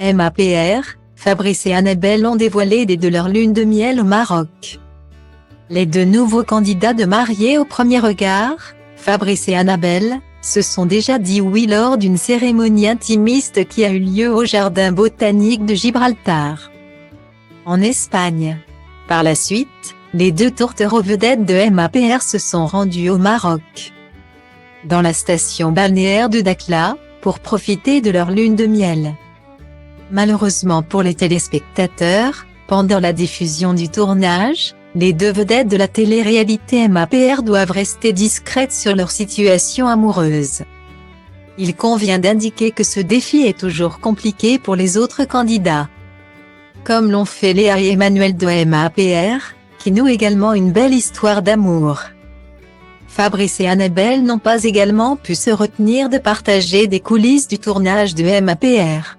MAPR, Fabrice et Annabelle ont dévoilé dès de leur lune de miel au Maroc. Les deux nouveaux candidats de mariés au premier regard, Fabrice et Annabelle, se sont déjà dit oui lors d'une cérémonie intimiste qui a eu lieu au Jardin botanique de Gibraltar, en Espagne. Par la suite, les deux tourtereaux vedettes de MAPR se sont rendus au Maroc, dans la station balnéaire de Dakhla, pour profiter de leur lune de miel. Malheureusement pour les téléspectateurs, pendant la diffusion du tournage, les deux vedettes de la télé-réalité MAPR doivent rester discrètes sur leur situation amoureuse. Il convient d'indiquer que ce défi est toujours compliqué pour les autres candidats, comme l'ont fait Léa et Emmanuel de MAPR, qui nouent également une belle histoire d'amour. Fabrice et Annabelle n'ont pas également pu se retenir de partager des coulisses du tournage de MAPR,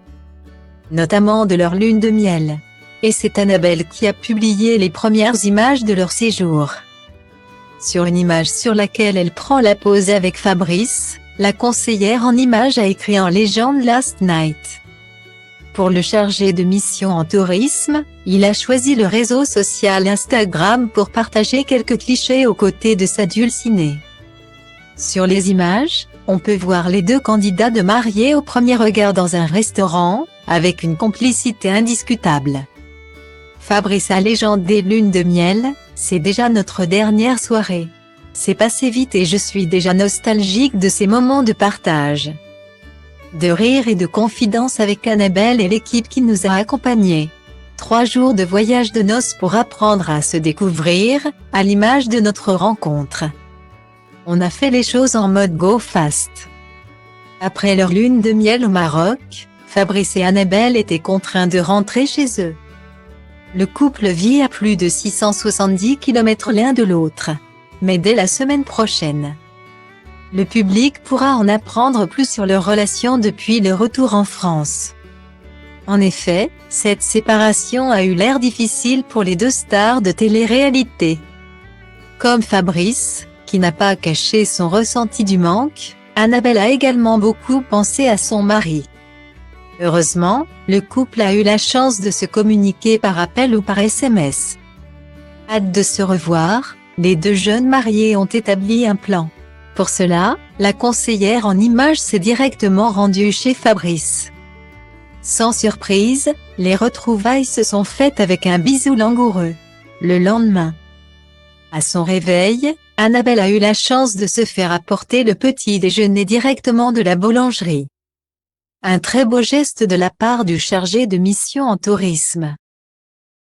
notamment de leur lune de miel. Et c'est Annabelle qui a publié les premières images de leur séjour. Sur une image sur laquelle elle prend la pose avec Fabrice, la conseillère en images a écrit en légende Last Night. Pour le chargé de mission en tourisme, il a choisi le réseau social Instagram pour partager quelques clichés aux côtés de sa dulcinée. Sur les images, on peut voir les deux candidats de mariés au premier regard dans un restaurant, avec une complicité indiscutable. Fabrice a légendé lune de miel, c'est déjà notre dernière soirée. C'est passé vite et je suis déjà nostalgique de ces moments de partage, de rire et de confidence avec Annabelle et l'équipe qui nous a accompagnés. 3 jours de voyage de noces pour apprendre à se découvrir, à l'image de notre rencontre. On a fait les choses en mode go fast. Après leur lune de miel au Maroc, Fabrice et Annabelle étaient contraints de rentrer chez eux. Le couple vit à plus de 670 km l'un de l'autre. Mais dès la semaine prochaine, le public pourra en apprendre plus sur leur relation depuis le retour en France. En effet, cette séparation a eu l'air difficile pour les deux stars de télé-réalité. Comme Fabrice, qui n'a pas caché son ressenti du manque, Annabelle a également beaucoup pensé à son mari. Heureusement, le couple a eu la chance de se communiquer par appel ou par SMS. Hâte de se revoir, les deux jeunes mariés ont établi un plan. Pour cela, la conseillère en images s'est directement rendue chez Fabrice. Sans surprise, les retrouvailles se sont faites avec un bisou langoureux. Le lendemain, à son réveil, Annabelle a eu la chance de se faire apporter le petit déjeuner directement de la boulangerie. Un très beau geste de la part du chargé de mission en tourisme.